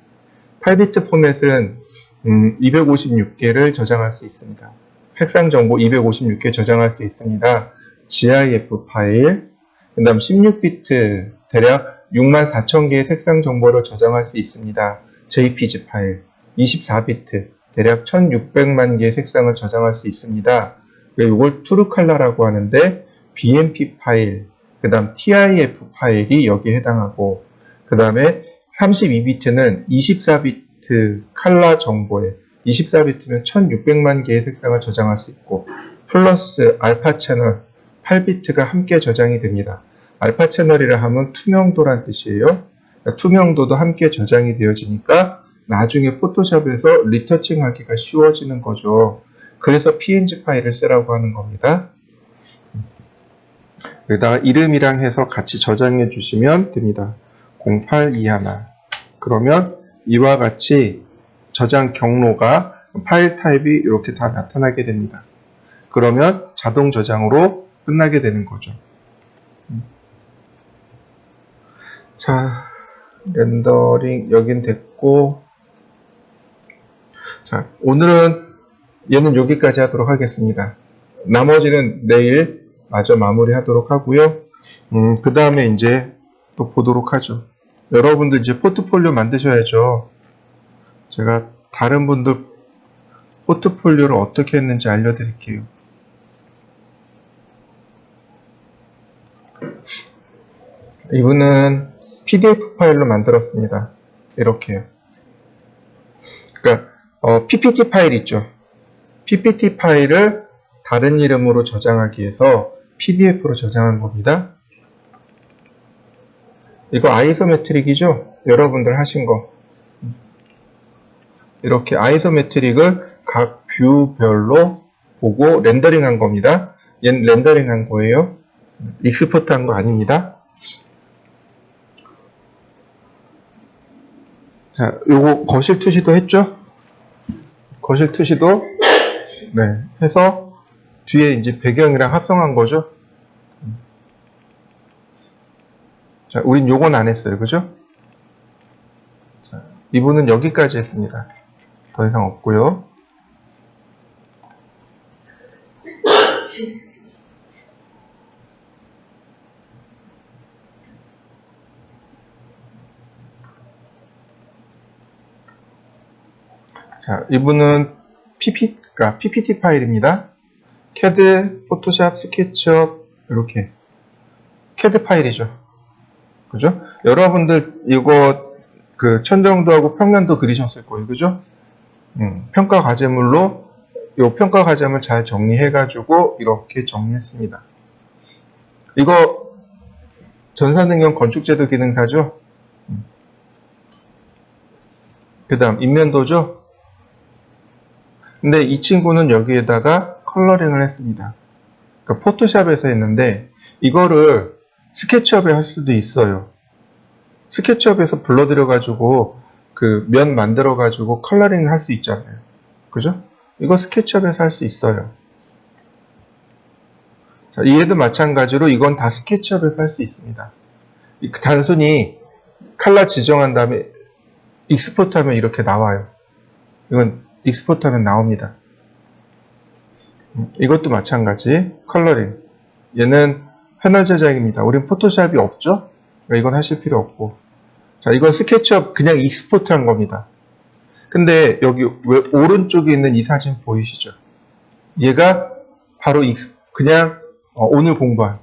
8비트 포맷은 256개를 저장할 수 있습니다. 색상 정보 256개 저장할 수 있습니다. GIF 파일, 그 다음 16비트 대략 64,000개의 색상 정보를 저장할 수 있습니다. JPG 파일, 24비트 대략 1600만 개의 색상을 저장할 수 있습니다. 이걸 트루컬러라고 하는데 BMP 파일, 그 다음 TIF 파일이 여기에 해당하고, 그 다음에 32비트는 24비트 컬러 정보에 24비트면 1600만 개의 색상을 저장할 수 있고, 플러스 알파 채널 8비트가 함께 저장이 됩니다. 알파 채널이라 하면 투명도란 뜻이에요. 투명도도 함께 저장이 되어지니까 나중에 포토샵에서 리터칭 하기가 쉬워지는 거죠. 그래서 png 파일을 쓰라고 하는 겁니다. 여기다가 이름이랑 해서 같이 저장해 주시면 됩니다. 0821. 그러면 이와 같이 저장 경로가 파일 타입이 이렇게 다 나타나게 됩니다. 그러면 자동 저장으로 끝나게 되는 거죠. 자, 렌더링 여긴 됐고, 자, 오늘은 얘는 여기까지 하도록 하겠습니다. 나머지는 내일 마저 마무리하도록 하고요. 그 다음에 이제 또 보도록 하죠. 여러분들 이제 포트폴리오 만드셔야죠. 제가 다른 분들 포트폴리오를 어떻게 했는지 알려드릴게요. 이분은 PDF 파일로 만들었습니다. 이렇게요. 그러니까 PPT 파일 있죠. PPT 파일을 다른 이름으로 저장하기 위해서 PDF로 저장한 겁니다. 이거 아이소메트릭이죠? 여러분들 하신 거. 이렇게 아이소메트릭을 각 뷰별로 보고 렌더링 한 겁니다. 얘는 렌더링 한 거예요. 익스포트 한 거 아닙니다. 자, 요거 거실 투시도 했죠? 거실 투시도 네, 해서 뒤에 이제 배경이랑 합성한 거죠. 자, 우린 요건 안 했어요. 그죠? 자, 이분은 여기까지 했습니다. 더 이상 없고요. 자, 이분은 PPT 파일입니다. CAD, 포토샵, 스케치업 이렇게 CAD 파일이죠. 그죠? 여러분들 이거 그 천정도하고 평면도 그리셨을 거예요. 그죠? 평가 과제물로 이 평가 과제물 잘 정리해가지고 이렇게 정리했습니다. 이거 전산응용 건축제도 기능사죠? 그 다음 인면도죠? 근데 이 친구는 여기에다가 컬러링을 했습니다. 그러니까 포토샵에서 했는데 이거를 스케치업에 할 수도 있어요. 스케치업에서 불러들여가지고 그 면 만들어가지고 컬러링을 할 수 있잖아요. 그죠? 이거 스케치업에서 할 수 있어요. 자, 얘도 마찬가지로 이건 다 스케치업에서 할 수 있습니다. 단순히 컬러 지정한 다음에 익스포트 하면 이렇게 나와요. 이건 익스포트 하면 나옵니다. 이것도 마찬가지 컬러링. 얘는 패널 제작입니다. 우린 포토샵이 없죠? 그러니까 이건 하실 필요 없고. 자, 이건 스케치업 그냥 익스포트 한 겁니다. 근데 여기 오른쪽에 있는 이 사진 보이시죠? 얘가 바로 그냥 오늘 공부한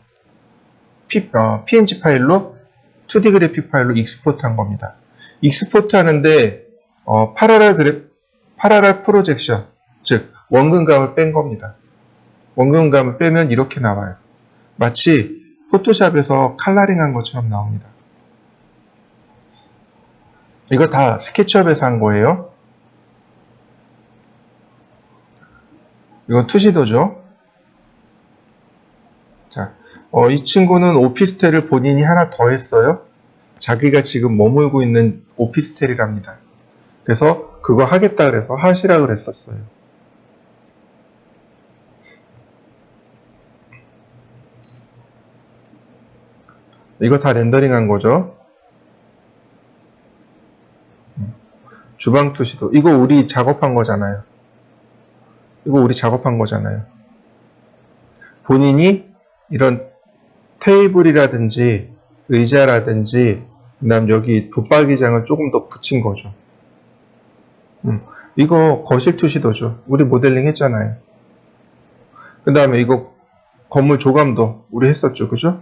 PNG 파일로 2D 그래픽 파일로 익스포트 한 겁니다. 익스포트 하는데 파라렐 프로젝션, 즉 원근감을 뺀 겁니다. 원근감을 빼면 이렇게 나와요. 마치 포토샵에서 컬러링 한 것처럼 나옵니다. 이거 다 스케치업에서 한 거예요. 이건 투시도죠. 자, 이 친구는 오피스텔을 본인이 하나 더 했어요. 자기가 지금 머물고 있는 오피스텔이랍니다. 그래서 그거 하겠다 그래서 하시라 그랬었어요. 이거 다 렌더링한 거죠. 주방 투시도. 이거 우리 작업한 거잖아요. 이거 우리 작업한 거잖아요. 본인이 이런 테이블이라든지 의자라든지 그다음 여기 붙박이장을 조금 더 붙인 거죠. 이거 거실 투시도죠. 우리 모델링 했잖아요. 그 다음에 이거 건물 조감도 우리 했었죠. 그죠?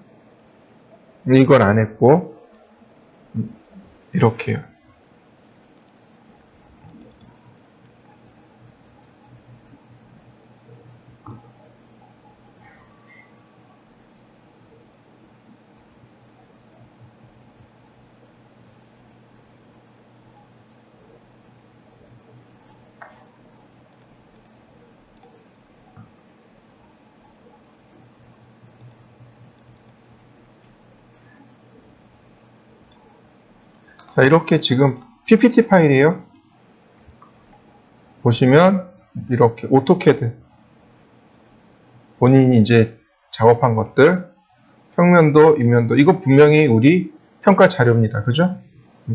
이건 안 했고 이렇게요. 자, 이렇게 지금 PPT 파일이에요. 보시면 이렇게 오토캐드 본인이 이제 작업한 것들 평면도, 입면도 이거 분명히 우리 평가 자료입니다. 그죠?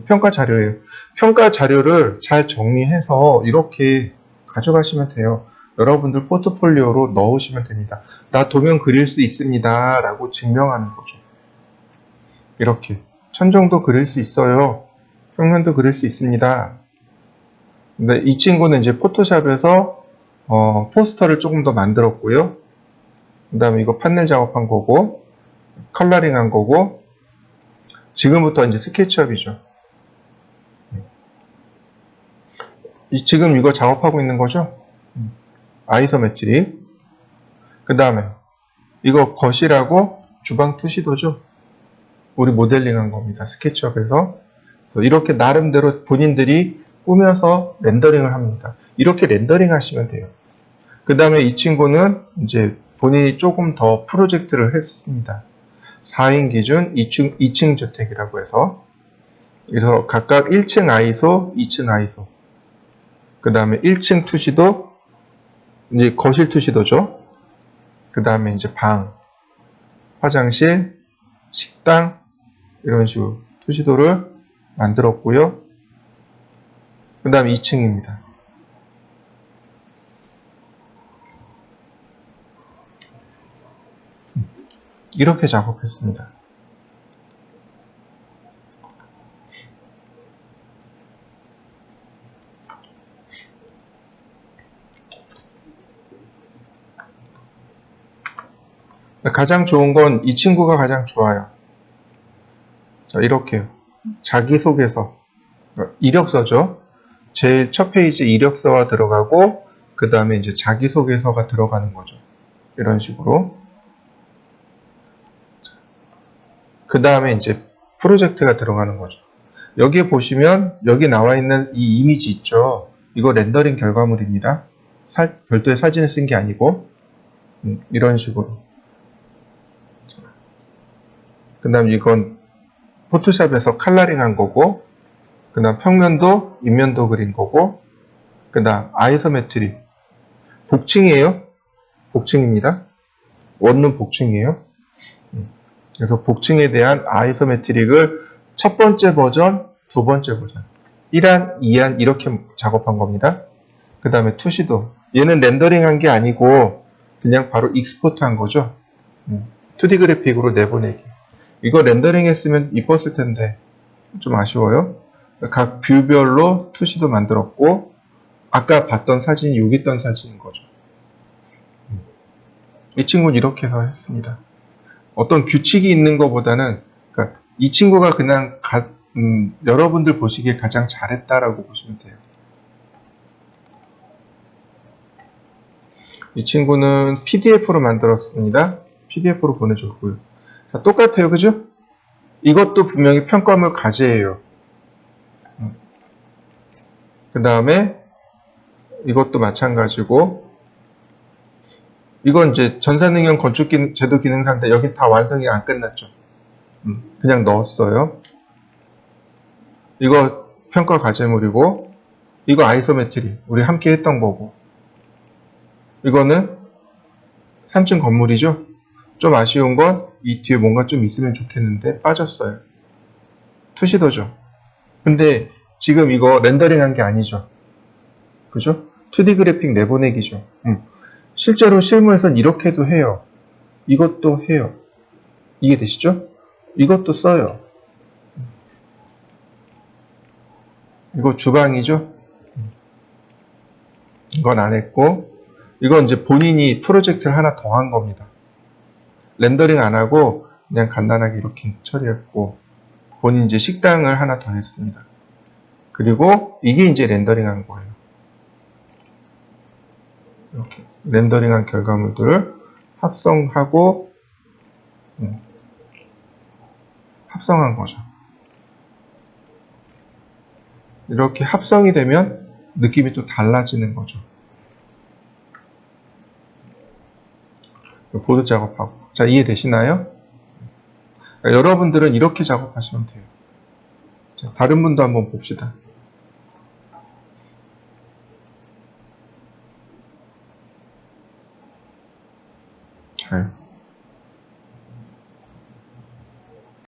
평가 자료예요. 평가 자료를 잘 정리해서 이렇게 가져가시면 돼요. 여러분들 포트폴리오로 넣으시면 됩니다. 나 도면 그릴 수 있습니다. 라고 증명하는 거죠. 이렇게. 천정도 그릴 수 있어요. 평면도 그릴 수 있습니다. 근데 이 친구는 이제 포토샵에서 포스터를 조금 더 만들었고요. 그 다음에 이거 판넬 작업한 거고, 컬러링 한 거고, 지금부터 이제 스케치업이죠. 지금 이거 작업하고 있는 거죠? 아이소메트릭. 그 다음에 이거 거실하고 주방 투시도죠? 우리 모델링 한 겁니다. 스케치업에서. 이렇게 나름대로 본인들이 꾸며서 렌더링을 합니다. 이렇게 렌더링 하시면 돼요. 그 다음에 이 친구는 이제 본인이 조금 더 프로젝트를 했습니다. 4인 기준 2층 주택이라고 해서 그래서 각각 1층 아이소, 2층 아이소 그 다음에 1층 투시도 이제 거실 투시도죠. 그 다음에 이제 방, 화장실, 식당 이런 식으로 투시도를 만들었고요. 그 다음에 2층입니다. 이렇게 작업했습니다. 가장 좋은 건 이 친구가 가장 좋아요. 자, 이렇게요. 자기소개서, 이력서죠. 제일 첫 페이지 이력서가 들어가고 그 다음에 이제 자기소개서가 들어가는 거죠. 이런 식으로. 그 다음에 이제 프로젝트가 들어가는 거죠. 여기에 보시면 여기 나와 있는 이 이미지 있죠. 이거 렌더링 결과물입니다. 별도의 사진을 쓴 게 아니고 이런 식으로. 그 다음 이건 포토샵에서 컬러링 한 거고 그 다음 평면도 입면도 그린 거고 그 다음 아이소메트리 복층이에요. 복층입니다. 원룸 복층이에요. 그래서 복층에 대한 아이소메트릭을 첫 번째 버전, 두 번째 버전 1안, 2안 이렇게 작업한 겁니다. 그 다음에 투시도 얘는 렌더링 한 게 아니고 그냥 바로 익스포트 한 거죠. 2D 그래픽으로 내보내기. 이거 렌더링 했으면 이뻤을 텐데 좀 아쉬워요. 각 뷰별로 투시도 만들었고 아까 봤던 사진이 여기 있던 사진인 거죠. 이 친구는 이렇게 해서 했습니다. 어떤 규칙이 있는 것보다는 그러니까 이 친구가 그냥 여러분들 보시기에 가장 잘했다라고 보시면 돼요. 이 친구는 PDF로 만들었습니다. PDF로 보내줬고요. 자, 똑같아요. 그죠? 이것도 분명히 평가물 과제예요. 그 다음에 이것도 마찬가지고 이건 이제 전산응용 건축 제도 기능사인데 여기 다 완성이 안 끝났죠. 그냥 넣었어요. 이거 평가 과제물이고, 이거 아이소메트리 우리 함께 했던 거고, 이거는 3층 건물이죠. 좀 아쉬운 건 이 뒤에 뭔가 좀 있으면 좋겠는데 빠졌어요. 투시도죠. 근데 지금 이거 렌더링한 게 아니죠. 그죠? 2D 그래픽 내보내기죠. 실제로 실무에선 이렇게도 해요. 이것도 해요. 이해되시죠? 이것도 써요. 이거 주방이죠? 이건 안 했고, 이건 이제 본인이 프로젝트를 하나 더 한 겁니다. 렌더링 안 하고 그냥 간단하게 이렇게 처리했고, 본인 이제 식당을 하나 더 했습니다. 그리고 이게 이제 렌더링 한 거예요. 이렇게 렌더링한 결과물들을 합성하고 합성한 거죠. 이렇게 합성이 되면 느낌이 또 달라지는 거죠. 보드 작업하고. 자, 이해되시나요? 여러분들은 이렇게 작업하시면 돼요. 자, 다른 분도 한번 봅시다. 자,